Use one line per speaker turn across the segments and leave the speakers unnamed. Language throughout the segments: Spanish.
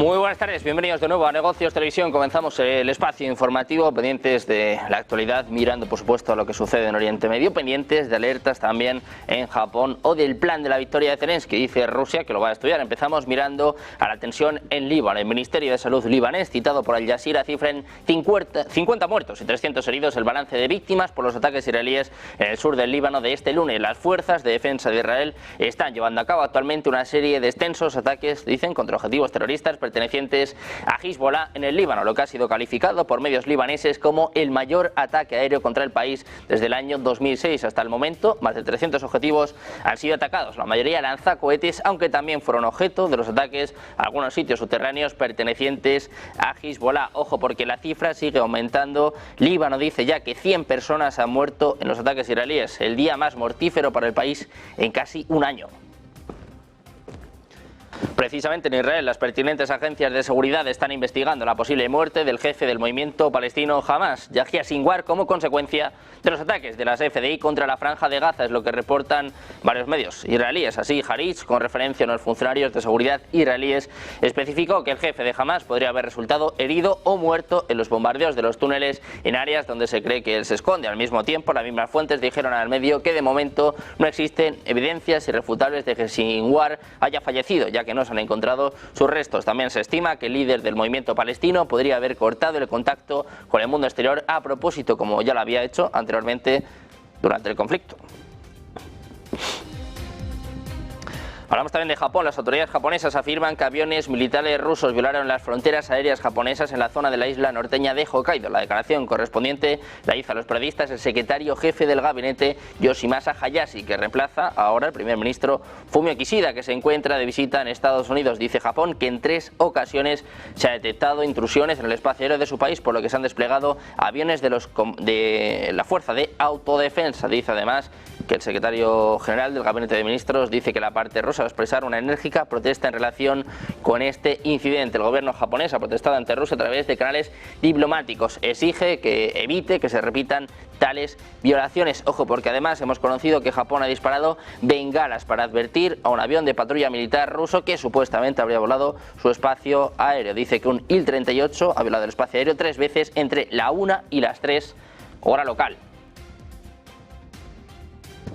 Muy buenas tardes, bienvenidos de nuevo a Negocios Televisión. Comenzamos el espacio informativo, pendientes de la actualidad, mirando por supuesto a lo que sucede en Oriente Medio, pendientes de alertas también en Japón o del plan de la victoria de Zelensky, dice Rusia que lo va a estudiar. Empezamos mirando a la tensión en Líbano. El Ministerio de Salud libanés, citado por Al Jazeera, cifra en 50 muertos y 300 heridos el balance de víctimas por los ataques israelíes en el sur del Líbano de este lunes. Las fuerzas de defensa de Israel están llevando a cabo actualmente una serie de extensos ataques, dicen, contra objetivos terroristas pertenecientes a Hezbollah en el Líbano, lo que ha sido calificado por medios libaneses como el mayor ataque aéreo contra el país desde el año 2006. Hasta el momento, más de 300 objetivos han sido atacados, la mayoría lanzacohetes, aunque también fueron objeto de los ataques a algunos sitios subterráneos pertenecientes a Hezbollah. Ojo, porque la cifra sigue aumentando. Líbano dice ya que 100 personas han muerto en los ataques israelíes, el día más mortífero para el país en casi un año. Precisamente en Israel, las pertinentes agencias de seguridad están investigando la posible muerte del jefe del movimiento palestino Hamas, Yahya Sinwar, como consecuencia de los ataques de las FDI contra la Franja de Gaza, es lo que reportan varios medios israelíes. Así, Haaretz, con referencia a unos funcionarios de seguridad israelíes, especificó que el jefe de Hamas podría haber resultado herido o muerto en los bombardeos de los túneles en áreas donde se cree que él se esconde. Al mismo tiempo, las mismas fuentes dijeron al medio que de momento no existen evidencias irrefutables de que Sinwar haya fallecido, ya que no se han encontrado sus restos. También se estima que el líder del movimiento palestino podría haber cortado el contacto con el mundo exterior a propósito, como ya lo había hecho anteriormente durante el conflicto. Hablamos también de Japón. Las autoridades japonesas afirman que aviones militares rusos violaron las fronteras aéreas japonesas en la zona de la isla norteña de Hokkaido. La declaración correspondiente la hizo a los periodistas el secretario jefe del gabinete Yoshimasa Hayashi, que reemplaza ahora al primer ministro Fumio Kishida, que se encuentra de visita en Estados Unidos. Dice Japón que en 3 ocasiones se ha detectado intrusiones en el espacio aéreo de su país, por lo que se han desplegado aviones de la Fuerza de Autodefensa. Dice además que el secretario general del gabinete de ministros dice que la parte rusa va a expresar una enérgica protesta en relación con este incidente. El gobierno japonés ha protestado ante Rusia a través de canales diplomáticos. Exige que evite que se repitan tales violaciones. Ojo, porque además hemos conocido que Japón ha disparado bengalas para advertir a un avión de patrulla militar ruso que supuestamente habría volado su espacio aéreo. Dice que un Il-38 ha violado el espacio aéreo 3 veces entre la 1 y las 3 hora local.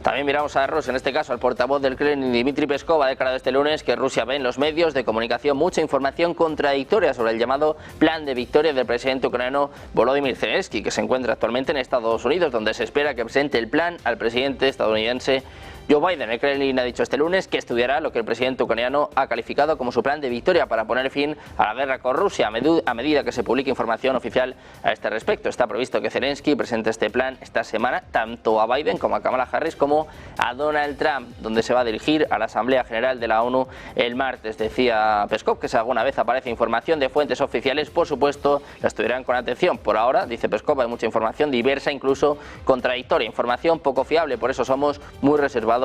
También miramos a Rusia, en este caso al portavoz del Kremlin, Dmitry Peskov, ha declarado este lunes que Rusia ve en los medios de comunicación mucha información contradictoria sobre el llamado plan de victoria del presidente ucraniano Volodymyr Zelensky, que se encuentra actualmente en Estados Unidos, donde se espera que presente el plan al presidente estadounidense Joe Biden. El Kremlin ha dicho este lunes que estudiará lo que el presidente ucraniano ha calificado como su plan de victoria para poner fin a la guerra con Rusia a medida que se publique información oficial a este respecto. Está previsto que Zelensky presente este plan esta semana tanto a Biden como a Kamala Harris como a Donald Trump, donde se va a dirigir a la Asamblea General de la ONU el martes. Decía Peskov que si alguna vez aparece información de fuentes oficiales, por supuesto la estudiarán con atención. Por ahora, dice Peskov, hay mucha información diversa, incluso contradictoria, información poco fiable, por eso somos muy reservados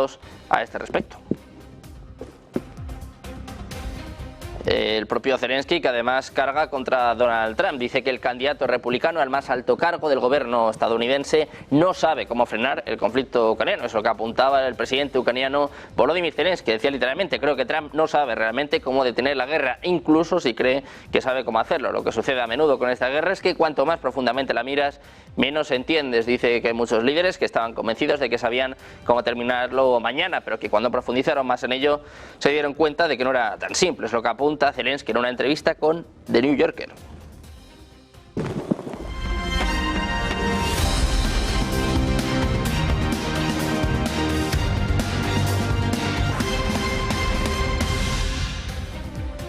a este respecto. El propio Zelensky, que además carga contra Donald Trump, dice que el candidato republicano al más alto cargo del gobierno estadounidense no sabe cómo frenar el conflicto ucraniano. Es lo que apuntaba el presidente ucraniano Volodymyr Zelensky, que decía literalmente: creo que Trump no sabe realmente cómo detener la guerra, incluso si cree que sabe cómo hacerlo. Lo que sucede a menudo con esta guerra es que cuanto más profundamente la miras, menos entiendes. Dice que hay muchos líderes que estaban convencidos de que sabían cómo terminarlo mañana, pero que cuando profundizaron más en ello se dieron cuenta de que no era tan simple. Es lo que apunta Zelensky en una entrevista con The New Yorker.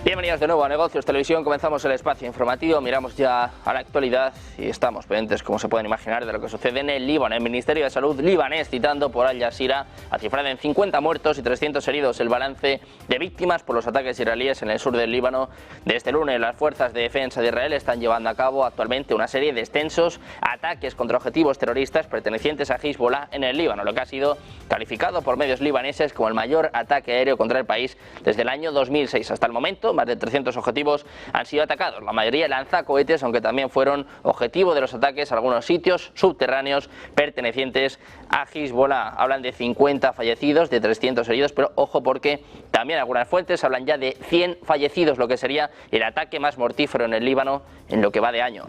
Bienvenidos de nuevo a Negocios Televisión. Comenzamos el espacio informativo, miramos ya a la actualidad y estamos pendientes, como se pueden imaginar, de lo que sucede en el Líbano. El Ministerio de Salud libanés, citando por Al Jazeera, ha cifrado en 50 muertos y 300 heridos el balance de víctimas por los ataques israelíes en el sur del Líbano de este lunes. Las fuerzas de defensa de Israel están llevando a cabo actualmente una serie de extensos ataques contra objetivos terroristas pertenecientes a Hezbollah en el Líbano, lo que ha sido calificado por medios libaneses como el mayor ataque aéreo contra el país desde el año 2006. Hasta el momento, más de de 300 objetivos han sido atacados. La mayoría lanzacohetes, aunque también fueron objetivo de los ataques algunos sitios subterráneos pertenecientes a Hezbollah. Hablan de 50 fallecidos, de 300 heridos, pero ojo porque también algunas fuentes hablan ya de 100 fallecidos, lo que sería el ataque más mortífero en el Líbano en lo que va de año.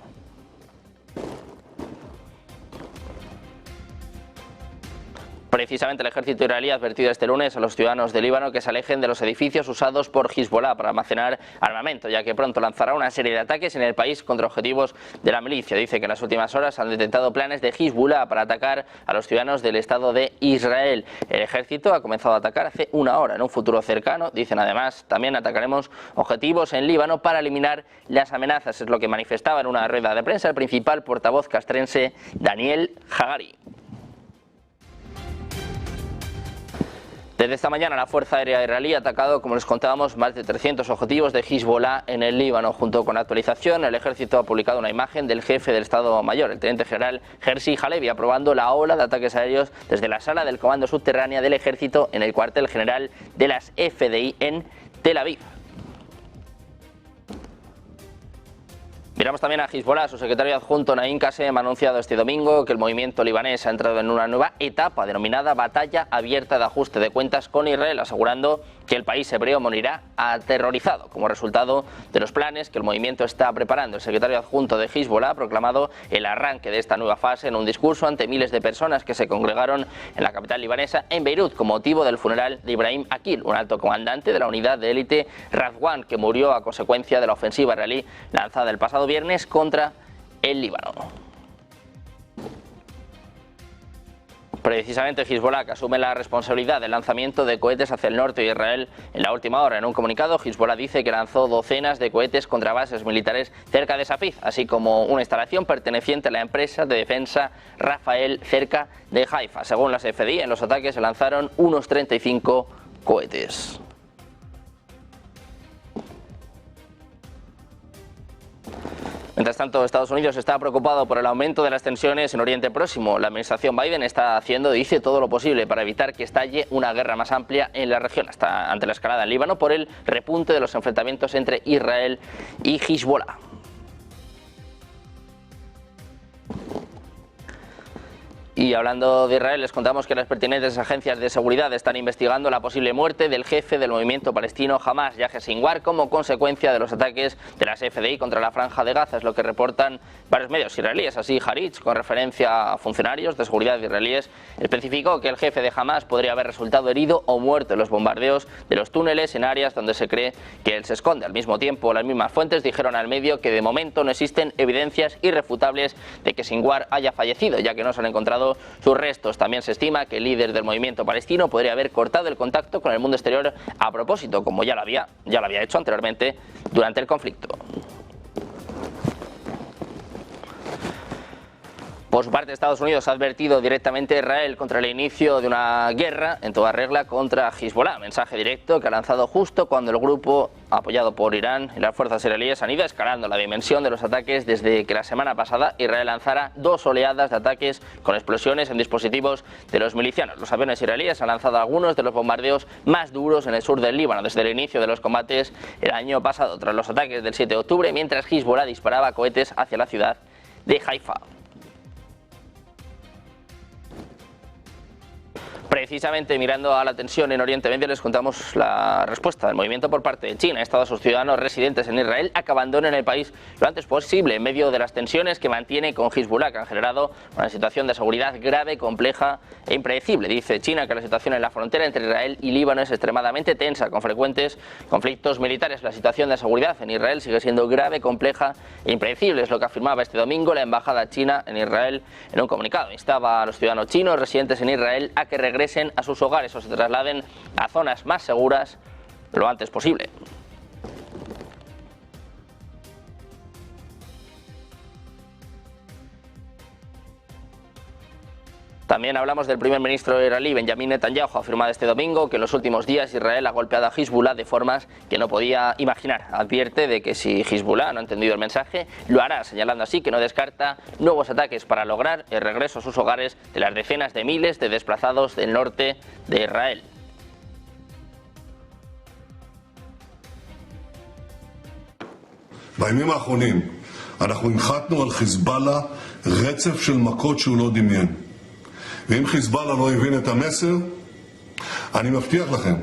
Precisamente el ejército israelí ha advertido este lunes a los ciudadanos de Líbano que se alejen de los edificios usados por Hezbollah para almacenar armamento, ya que pronto lanzará una serie de ataques en el país contra objetivos de la milicia. Dice que en las últimas horas han detectado planes de Hezbollah para atacar a los ciudadanos del Estado de Israel. El ejército ha comenzado a atacar hace una hora. En un futuro cercano, dicen además, también atacaremos objetivos en Líbano para eliminar las amenazas. Es lo que manifestaba en una rueda de prensa el principal portavoz castrense Daniel Hagari. Desde esta mañana la Fuerza Aérea israelí ha atacado, como les contábamos, más de 300 objetivos de Hezbollah en el Líbano. Junto con la actualización, el ejército ha publicado una imagen del jefe del Estado Mayor, el teniente general Herzi Halevi, aprobando la ola de ataques aéreos desde la sala del comando subterránea del ejército en el cuartel general de las FDI en Tel Aviv. Miramos también a Hezbollah. Su secretario adjunto Naim Qasem ha anunciado este domingo que el movimiento libanés ha entrado en una nueva etapa denominada batalla abierta de ajuste de cuentas con Israel, asegurando que el país hebreo morirá aterrorizado como resultado de los planes que el movimiento está preparando. El secretario adjunto de Hezbollah ha proclamado el arranque de esta nueva fase en un discurso ante miles de personas que se congregaron en la capital libanesa, en Beirut, con motivo del funeral de Ibrahim Akil, un alto comandante de la unidad de élite Radwan, que murió a consecuencia de la ofensiva israelí lanzada el pasado viernes contra el Líbano. Precisamente Hezbollah, que asume la responsabilidad del lanzamiento de cohetes hacia el norte de Israel en la última hora. En un comunicado, Hezbollah dice que lanzó docenas de cohetes contra bases militares cerca de Safiz, así como una instalación perteneciente a la empresa de defensa Rafael cerca de Haifa. Según las FDI, en los ataques se lanzaron unos 35 cohetes. Mientras tanto, Estados Unidos está preocupado por el aumento de las tensiones en Oriente Próximo. La administración Biden está haciendo, dice, todo lo posible para evitar que estalle una guerra más amplia en la región, hasta ante la escalada en Líbano por el repunte de los enfrentamientos entre Israel y Hezbollah. Y hablando de Israel, les contamos que las pertinentes agencias de seguridad están investigando la posible muerte del jefe del movimiento palestino Hamas, Yahya Sinwar, como consecuencia de los ataques de las FDI contra la Franja de Gaza. Es lo que reportan varios medios israelíes. Así, Haaretz, con referencia a funcionarios de seguridad israelíes, especificó que el jefe de Hamas podría haber resultado herido o muerto en los bombardeos de los túneles en áreas donde se cree que él se esconde. Al mismo tiempo, las mismas fuentes dijeron al medio que de momento no existen evidencias irrefutables de que Sinwar haya fallecido, ya que no se han encontrado sus restos. También se estima que el líder del movimiento palestino podría haber cortado el contacto con el mundo exterior a propósito, como ya lo había hecho anteriormente durante el conflicto. Por su parte, Estados Unidos ha advertido directamente a Israel contra el inicio de una guerra en toda regla contra Hezbollah. Mensaje directo que ha lanzado justo cuando el grupo, apoyado por Irán y las fuerzas israelíes, han ido escalando la dimensión de los ataques desde que la semana pasada Israel lanzara 2 oleadas de ataques con explosiones en dispositivos de los milicianos. Los aviones israelíes han lanzado algunos de los bombardeos más duros en el sur del Líbano desde el inicio de los combates el año pasado, tras los ataques del 7 de octubre, mientras Hezbollah disparaba cohetes hacia la ciudad de Haifa. Precisamente mirando a la tensión en Oriente Medio, les contamos la respuesta del movimiento por parte de China. Ha instado a sus ciudadanos residentes en Israel a que abandonen el país lo antes posible en medio de las tensiones que mantiene con Hezbollah, que han generado una situación de seguridad grave, compleja e impredecible. Dice China que la situación en la frontera entre Israel y Líbano es extremadamente tensa, con frecuentes conflictos militares. La situación de seguridad en Israel sigue siendo grave, compleja e impredecible, es lo que afirmaba este domingo la embajada china en Israel en un comunicado. Instaba a los ciudadanos chinos residentes en Israel a que regresen a sus hogares o se trasladen a zonas más seguras lo antes posible. También hablamos del primer ministro israelí Benjamin Netanyahu. Ha afirmado este domingo que en los últimos días Israel ha golpeado a Hezbollah de formas que no podía imaginar. Advierte de que si Hezbollah no ha entendido el mensaje, lo hará, señalando así que no descarta nuevos ataques para lograr el regreso a sus hogares de las decenas de miles de desplazados del norte de Israel.
בימים האחרונים אנחנו הנחתנו על חיזבאללה רצף של מכות שהוא לא דמיין. ואם חיזבאללה לא הבין את המסר, אני מבטיח לכם,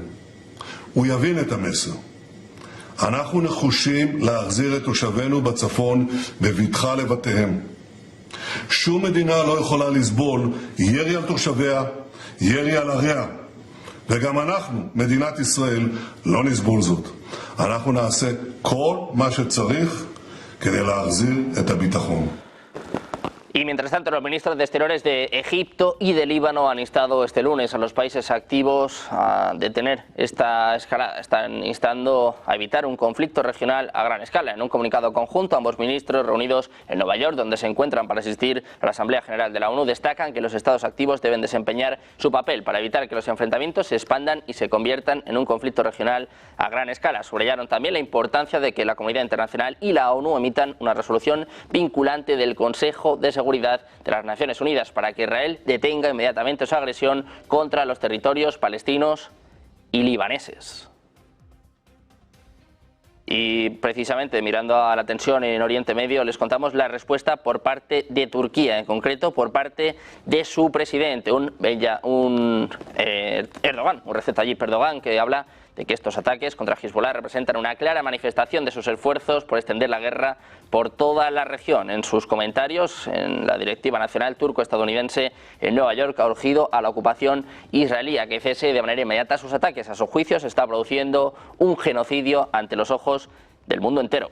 הוא יבין את המסר. אנחנו נחושים להחזיר את תושבינו בצפון בבטחה לבתיהם. שום מדינה לא יכולה לסבול ירי על תושביה, ירי על עריה. וגם אנחנו, מדינת ישראל, לא נסבול זאת. אנחנו נעשה כל מה שצריך כדי להחזיר את הביטחון.
Y mientras tanto, los ministros de Exteriores de Egipto y de Líbano han instado este lunes a los países activos a detener esta escalada. Están instando a evitar un conflicto regional a gran escala. En un comunicado conjunto, ambos ministros reunidos en Nueva York, donde se encuentran para asistir a la Asamblea General de la ONU, destacan que los estados activos deben desempeñar su papel para evitar que los enfrentamientos se expandan y se conviertan en un conflicto regional a gran escala. Subrayaron también la importancia de que la comunidad internacional y la ONU emitan una resolución vinculante del Consejo de Seguridad de las Naciones Unidas para que Israel detenga inmediatamente su agresión contra los territorios palestinos y libaneses. Y precisamente mirando a la tensión en Oriente Medio, les contamos la respuesta por parte de Turquía, en concreto por parte de su presidente, Erdogan, un Recep Tayyip Erdogan, que habla de que estos ataques contra Hezbollah representan una clara manifestación de sus esfuerzos por extender la guerra por toda la región. En sus comentarios, en la Directiva Nacional Turco-Estadounidense en Nueva York ha urgido a la ocupación israelí a que cese de manera inmediata sus ataques. A su juicio se está produciendo un genocidio ante los ojos del mundo entero.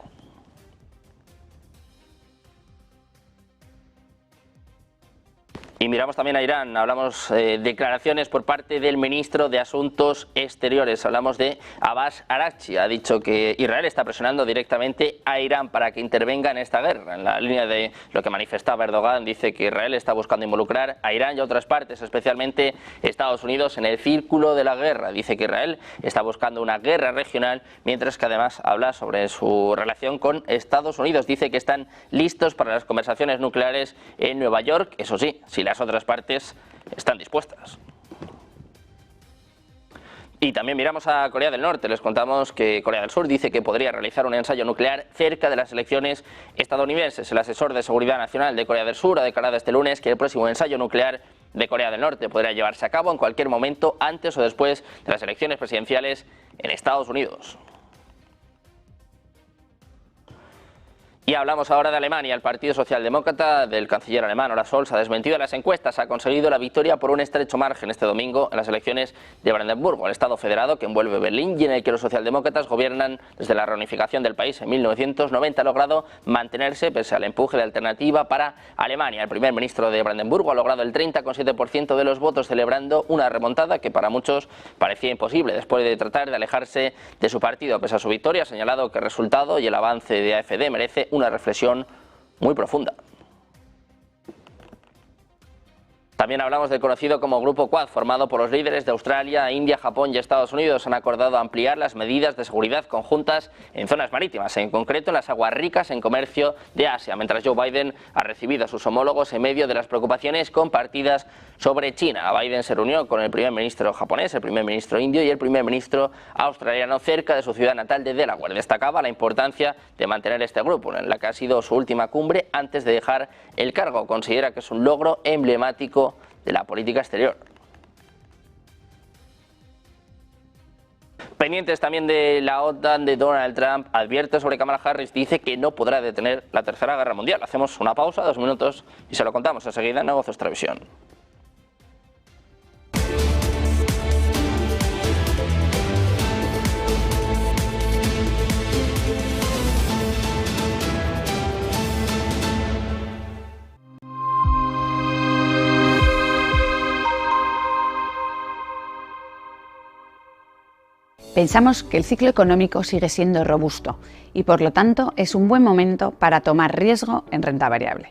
Y miramos también a Irán, hablamos declaraciones por parte del ministro de Asuntos Exteriores, hablamos de Abbas Araghchi, ha dicho que Israel está presionando directamente a Irán para que intervenga en esta guerra. En la línea de lo que manifestaba Erdogan, dice que Israel está buscando involucrar a Irán y a otras partes, especialmente Estados Unidos, en el círculo de la guerra. Dice que Israel está buscando una guerra regional, mientras que además habla sobre su relación con Estados Unidos. Dice que están listos para las conversaciones nucleares en Nueva York, eso sí, si las otras partes están dispuestas. Y también miramos a Corea del Norte. Les contamos que Corea del Sur dice que podría realizar un ensayo nuclear cerca de las elecciones estadounidenses. El asesor de Seguridad Nacional de Corea del Sur ha declarado este lunes que el próximo ensayo nuclear de Corea del Norte podría llevarse a cabo en cualquier momento antes o después de las elecciones presidenciales en Estados Unidos. Y hablamos ahora de Alemania. El Partido Socialdemócrata del canciller alemán Olaf Scholz ha desmentido las encuestas. Ha conseguido la victoria por un estrecho margen este domingo en las elecciones de Brandenburgo, el estado federado que envuelve Berlín y en el que los socialdemócratas gobiernan desde la reunificación del país en 1990. Ha logrado mantenerse pese al empuje de alternativa para Alemania. El primer ministro de Brandenburgo ha logrado el 30,7% de los votos, celebrando una remontada que para muchos parecía imposible después de tratar de alejarse de su partido. Pese a su victoria, ha señalado que el resultado y el avance de AfD merece una reflexión muy profunda. También hablamos del conocido como Grupo Quad, formado por los líderes de Australia, India, Japón y Estados Unidos. Han acordado ampliar las medidas de seguridad conjuntas en zonas marítimas, en concreto en las aguas ricas en comercio de Asia, mientras Joe Biden ha recibido a sus homólogos en medio de las preocupaciones compartidas sobre China. Biden se reunió con el primer ministro japonés, el primer ministro indio y el primer ministro australiano cerca de su ciudad natal de Delaware. Destacaba la importancia de mantener este grupo, en la que ha sido su última cumbre antes de dejar el cargo. Considera que es un logro emblemático de la política exterior. Pendientes también de la OTAN de Donald Trump, advierte sobre Kamala Harris, dice que no podrá detener la Tercera Guerra Mundial. Hacemos una pausa, 2 minutos, y se lo contamos enseguida en Negocios Televisión.
Pensamos que el ciclo económico sigue siendo robusto y por lo tanto es un buen momento para tomar riesgo en renta variable.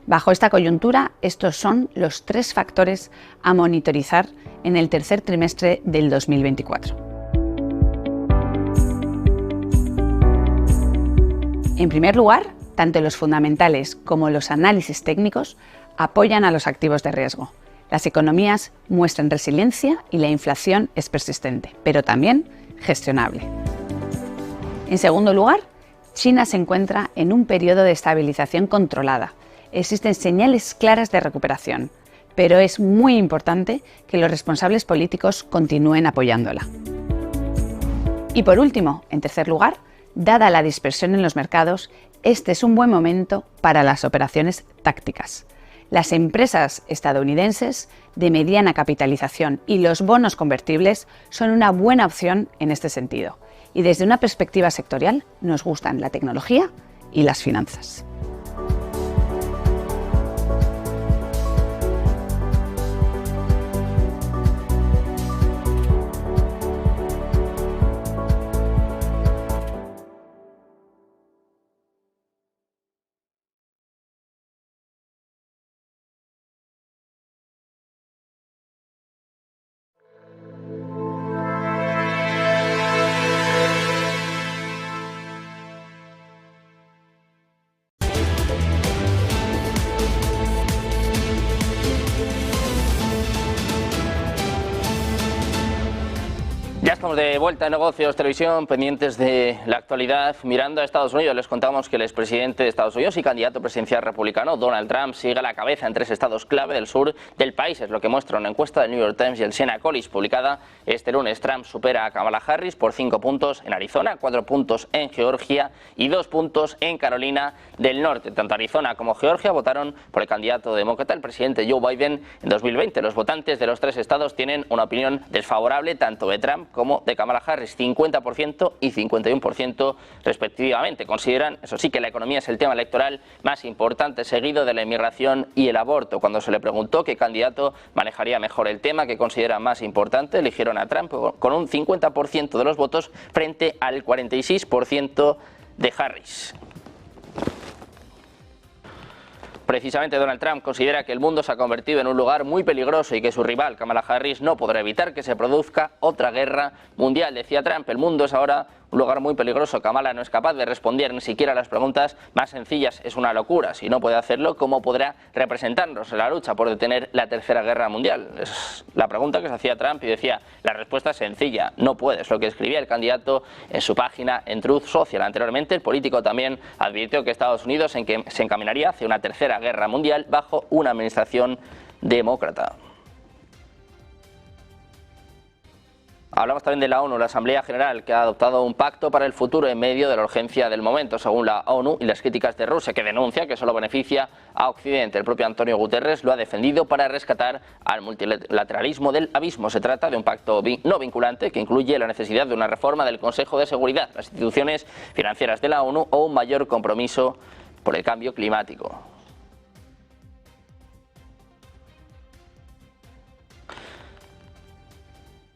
Bajo esta coyuntura, estos son los 3 factores a monitorizar en el tercer trimestre del 2024. En primer lugar, tanto los fundamentales como los análisis técnicos apoyan a los activos de riesgo. Las economías muestran resiliencia y la inflación es persistente, pero también gestionable. En segundo lugar, China se encuentra en un periodo de estabilización controlada. Existen señales claras de recuperación, pero es muy importante que los responsables políticos continúen apoyándola. Y por último, en tercer lugar, dada la dispersión en los mercados, este es un buen momento para las operaciones tácticas. Las empresas estadounidenses de mediana capitalización y los bonos convertibles son una buena opción en este sentido. Y desde una perspectiva sectorial, nos gustan la tecnología y las finanzas.
Ya estamos de vuelta en Negocios Televisión, pendientes de la actualidad. Mirando a Estados Unidos, les contamos que el expresidente de Estados Unidos y candidato presidencial republicano, Donald Trump, sigue a la cabeza en 3 estados clave del sur del país. Es lo que muestra una encuesta del New York Times y el Siena College publicada este lunes. Trump supera a Kamala Harris por 5 puntos en Arizona, 4 puntos en Georgia y 2 puntos en Carolina del Norte. Tanto Arizona como Georgia votaron por el candidato demócrata, el presidente Joe Biden, en 2020. Los votantes de los 3 estados tienen una opinión desfavorable tanto de Trump como de Kamala Harris, 50% y 51% respectivamente. Consideran, eso sí, que la economía es el tema electoral más importante, seguido de la inmigración y el aborto. Cuando se le preguntó qué candidato manejaría mejor el tema que considera más importante, eligieron a Trump con un 50% de los votos frente al 46% de Harris. Precisamente Donald Trump considera que el mundo se ha convertido en un lugar muy peligroso y que su rival, Kamala Harris, no podrá evitar que se produzca otra guerra mundial. Decía Trump, el mundo es ahora un lugar muy peligroso. Kamala no es capaz de responder ni siquiera a las preguntas más sencillas. Es una locura. Si no puede hacerlo, ¿cómo podrá representarnos en la lucha por detener la tercera guerra mundial? Es la pregunta que se hacía Trump y decía, la respuesta es sencilla, no puede. Es lo que escribía el candidato en su página en Truth Social. Anteriormente, el político también advirtió que Estados Unidos se encaminaría hacia una tercera guerra mundial bajo una administración demócrata. Hablamos también de la ONU, la Asamblea General, que ha adoptado un pacto para el futuro en medio de la urgencia del momento, según la ONU y las críticas de Rusia, que denuncia que solo beneficia a Occidente. El propio Antonio Guterres lo ha defendido para rescatar al multilateralismo del abismo. Se trata de un pacto no vinculante que incluye la necesidad de una reforma del Consejo de Seguridad, las instituciones financieras de la ONU o un mayor compromiso por el cambio climático.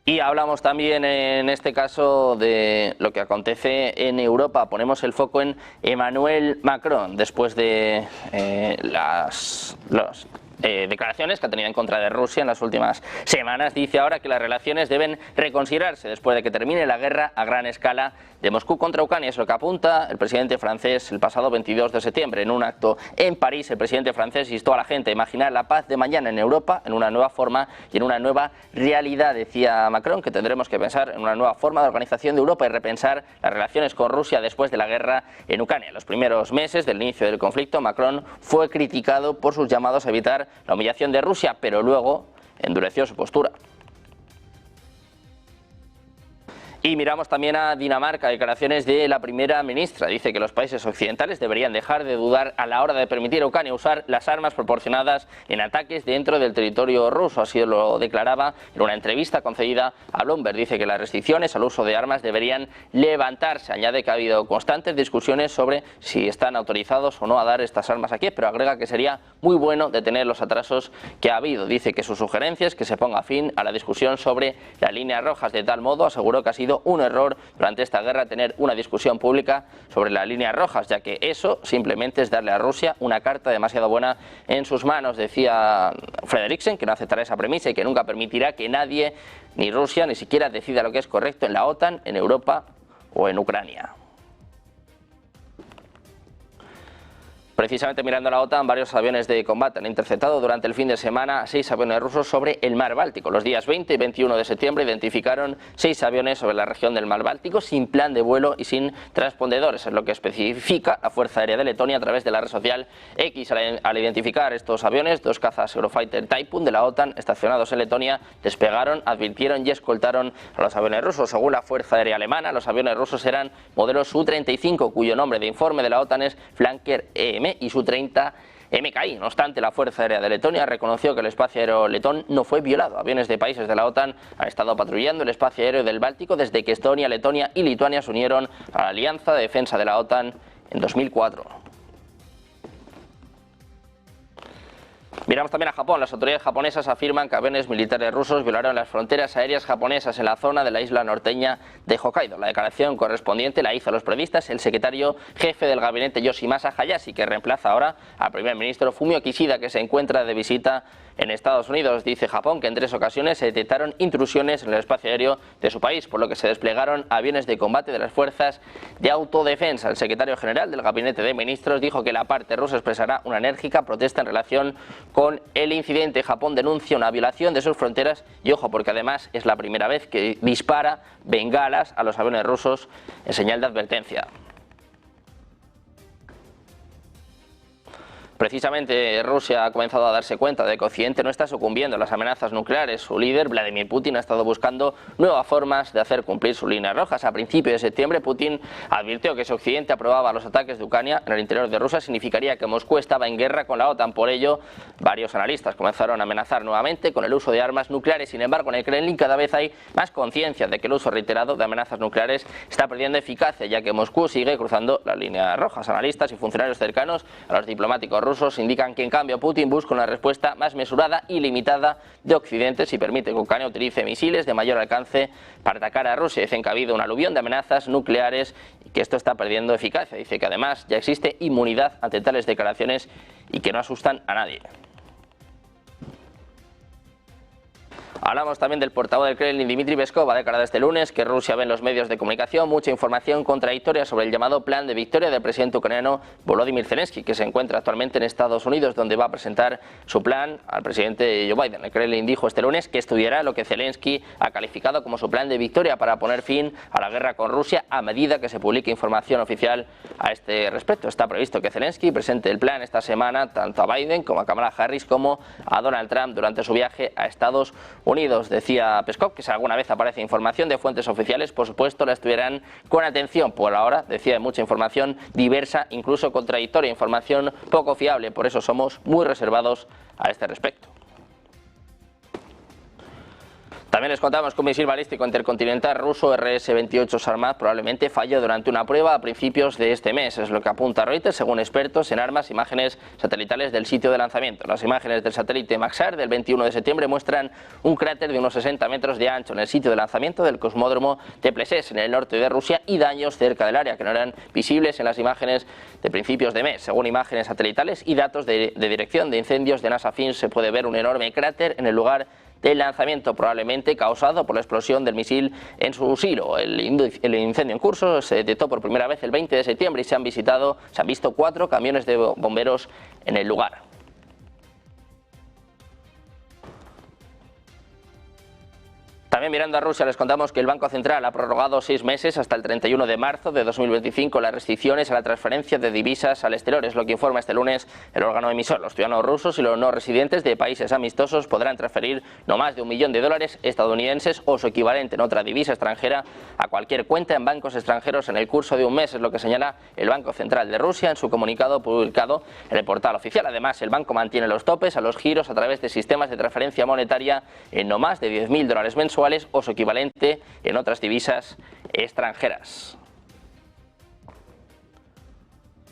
Y hablamos también en este caso de lo que acontece en Europa. Ponemos el foco en Emmanuel Macron después de las declaraciones que ha tenido en contra de Rusia en las últimas semanas. Dice ahora que las relaciones deben reconsiderarse después de que termine la guerra a gran escala de Moscú contra Ucrania. Es lo que apunta el presidente francés el pasado 22 de septiembre. En un acto en París, el presidente francés instó a la gente a imaginar la paz de mañana en Europa en una nueva forma y en una nueva realidad. Decía Macron que tendremos que pensar en una nueva forma de organización de Europa y repensar las relaciones con Rusia después de la guerra en Ucrania. En los primeros meses del inicio del conflicto, Macron fue criticado por sus llamados a evitar la humillación de Rusia, pero luego endureció su postura. Y miramos también a Dinamarca, declaraciones de la primera ministra. Dice que los países occidentales deberían dejar de dudar a la hora de permitir a Ucrania usar las armas proporcionadas en ataques dentro del territorio ruso. Así lo declaraba en una entrevista concedida a Bloomberg. Dice que las restricciones al uso de armas deberían levantarse. Añade que ha habido constantes discusiones sobre si están autorizados o no a dar estas armas a Kiev, pero agrega que sería muy bueno detener los atrasos que ha habido. Dice que su sugerencia es que se ponga fin a la discusión sobre las líneas rojas. De tal modo, aseguró que ha sido un error durante esta guerra tener una discusión pública sobre las líneas rojas, ya que eso simplemente es darle a Rusia una carta demasiado buena en sus manos. Decía Frederiksen que no aceptará esa premisa y que nunca permitirá que nadie, ni Rusia, ni siquiera decida lo que es correcto en la OTAN, en Europa o en Ucrania. Precisamente mirando a la OTAN, varios aviones de combate han interceptado durante el fin de semana 6 aviones rusos sobre el mar Báltico. Los días 20 y 21 de septiembre identificaron 6 aviones sobre la región del mar Báltico sin plan de vuelo y sin transpondedores, es lo que especifica la Fuerza Aérea de Letonia a través de la red social X. Al identificar estos aviones, 2 cazas Eurofighter Typhoon de la OTAN estacionados en Letonia despegaron, advirtieron y escoltaron a los aviones rusos. Según la Fuerza Aérea Alemana, los aviones rusos eran modelos Su-35, cuyo nombre de informe de la OTAN es Flanker EM y Su-30 MKI. No obstante, la Fuerza Aérea de Letonia reconoció que el espacio aéreo letón no fue violado. Aviones de países de la OTAN han estado patrullando el espacio aéreo del Báltico desde que Estonia, Letonia y Lituania se unieron a la Alianza de Defensa de la OTAN en 2004. Miramos también a Japón. Las autoridades japonesas afirman que aviones militares rusos violaron las fronteras aéreas japonesas en la zona de la isla norteña de Hokkaido. La declaración correspondiente la hizo a los periodistas el secretario jefe del gabinete Yoshimasa Hayashi, que reemplaza ahora al primer ministro Fumio Kishida, que se encuentra de visita en Estados Unidos. Dice Japón que en 3 ocasiones se detectaron intrusiones en el espacio aéreo de su país, por lo que se desplegaron aviones de combate de las fuerzas de autodefensa. El secretario general del gabinete de ministros dijo que la parte rusa expresará una enérgica protesta en relación con el incidente. Japón denuncia una violación de sus fronteras y ojo, porque además es la primera vez que dispara bengalas a los aviones rusos en señal de advertencia. Precisamente Rusia ha comenzado a darse cuenta de que Occidente no está sucumbiendo a las amenazas nucleares. Su líder, Vladimir Putin, ha estado buscando nuevas formas de hacer cumplir sus líneas rojas. A principios de septiembre, Putin advirtió que si Occidente aprobaba los ataques de Ucrania en el interior de Rusia, significaría que Moscú estaba en guerra con la OTAN. Por ello, varios analistas comenzaron a amenazar nuevamente con el uso de armas nucleares. Sin embargo, en el Kremlin cada vez hay más conciencia de que el uso reiterado de amenazas nucleares está perdiendo eficacia, ya que Moscú sigue cruzando las líneas rojas. Analistas y funcionarios cercanos a los diplomáticos rusos indican que en cambio Putin busca una respuesta más mesurada y limitada de Occidente si permite que Ucrania utilice misiles de mayor alcance para atacar a Rusia. Dicen que ha habido un aluvión de amenazas nucleares y que esto está perdiendo eficacia. Dice que además ya existe inmunidad ante tales declaraciones y que no asustan a nadie. Hablamos también del portavoz del Kremlin, Dmitry Peskov, ha declarado este lunes que Rusia ve en los medios de comunicación mucha información contradictoria sobre el llamado plan de victoria del presidente ucraniano Volodymyr Zelensky, que se encuentra actualmente en Estados Unidos, donde va a presentar su plan al presidente Joe Biden. El Kremlin dijo este lunes que estudiará lo que Zelensky ha calificado como su plan de victoria para poner fin a la guerra con Rusia a medida que se publique información oficial a este respecto. Está previsto que Zelensky presente el plan esta semana tanto a Biden como a Kamala Harris como a Donald Trump durante su viaje a Estados Unidos. Decía Peskov que si alguna vez aparece información de fuentes oficiales, por supuesto la estudiarán con atención. Por ahora, decía, hay mucha información diversa, incluso contradictoria, información poco fiable, por eso somos muy reservados a este respecto. También les contamos que un misil balístico intercontinental ruso RS-28 Sarmat probablemente falló durante una prueba a principios de este mes. Es lo que apunta Reuters, según expertos en armas, imágenes satelitales del sitio de lanzamiento. Las imágenes del satélite Maxar del 21 de septiembre muestran un cráter de unos 60 metros de ancho en el sitio de lanzamiento del cosmódromo de Plesetsk, en el norte de Rusia, y daños cerca del área que no eran visibles en las imágenes de principios de mes. Según imágenes satelitales y datos de dirección de incendios de NASA Fins, se puede ver un enorme cráter en el lugar del lanzamiento, probablemente causado por la explosión del misil en su silo. El incendio en curso se detectó por primera vez el 20 de septiembre y se han visto 4 camiones de bomberos en el lugar. También mirando a Rusia, les contamos que el Banco Central ha prorrogado 6 meses hasta el 31 de marzo de 2025 las restricciones a la transferencia de divisas al exterior. Es lo que informa este lunes el órgano emisor. Los ciudadanos rusos y los no residentes de países amistosos podrán transferir no más de $1 millón estadounidenses o su equivalente en otra divisa extranjera a cualquier cuenta en bancos extranjeros en el curso de un mes. Es lo que señala el Banco Central de Rusia en su comunicado publicado en el portal oficial. Además, el banco mantiene los topes a los giros a través de sistemas de transferencia monetaria en no más de $10.000 mensuales o su equivalente en otras divisas extranjeras.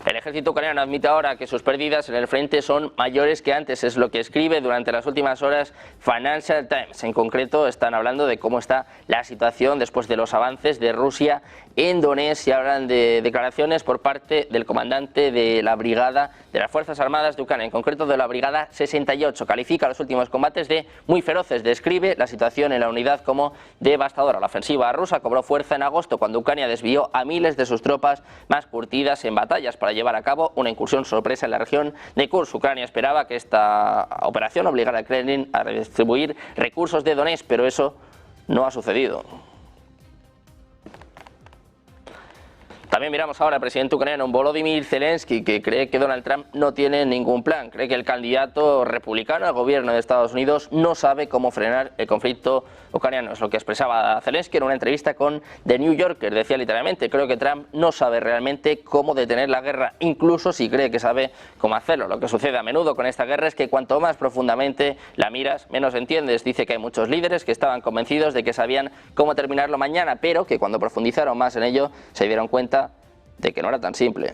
El ejército ucraniano admite ahora que sus pérdidas en el frente son mayores que antes, es lo que escribe durante las últimas horas Financial Times. En concreto, están hablando de cómo está la situación después de los avances de Rusia en Donetsk y hablan de declaraciones por parte del comandante de la brigada de las Fuerzas Armadas de Ucrania, en concreto de la brigada 68. Califica los últimos combates de muy feroces, describe la situación en la unidad como devastadora. La ofensiva rusa cobró fuerza en agosto cuando Ucrania desvió a miles de sus tropas más curtidas en batallas. para llevar a cabo una incursión sorpresa en la región de Kursk. Ucrania esperaba que esta operación obligara al Kremlin a redistribuir recursos de Donetsk, pero eso no ha sucedido. También miramos ahora al presidente ucraniano Volodymyr Zelensky, que cree que Donald Trump no tiene ningún plan. Cree que el candidato republicano al gobierno de Estados Unidos no sabe cómo frenar el conflicto ucraniano. Es lo que expresaba Zelensky en una entrevista con The New Yorker. Decía literalmente: creo que Trump no sabe realmente cómo detener la guerra, incluso si cree que sabe cómo hacerlo. Lo que sucede a menudo con esta guerra es que cuanto más profundamente la miras, menos entiendes. Dice que hay muchos líderes que estaban convencidos de que sabían cómo terminarlo mañana, pero que cuando profundizaron más en ello se dieron cuenta de que no era tan simple.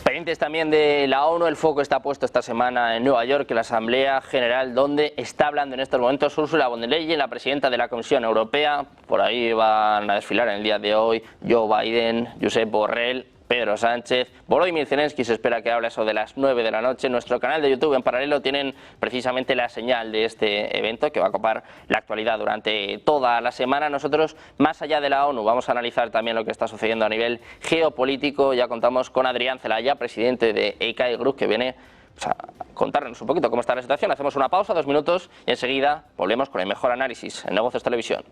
Pendientes también de la ONU, el foco está puesto esta semana en Nueva York, en la Asamblea General, donde está hablando en estos momentos Ursula von der Leyen, la presidenta de la Comisión Europea. Por ahí van a desfilar en el día de hoy Joe Biden, Josep Borrell, Pedro Sánchez. Volodymyr Zelensky se espera que hable eso de las 9 de la noche. En nuestro canal de YouTube en paralelo tienen precisamente la señal de este evento que va a copar la actualidad durante toda la semana. Nosotros, más allá de la ONU, vamos a analizar también lo que está sucediendo a nivel geopolítico. Ya contamos con Adrián Celaya, presidente de EICAI Group, que viene a contarnos un poquito cómo está la situación. Hacemos una pausa, 2 minutos, y enseguida volvemos con el mejor análisis en Negocios Televisión.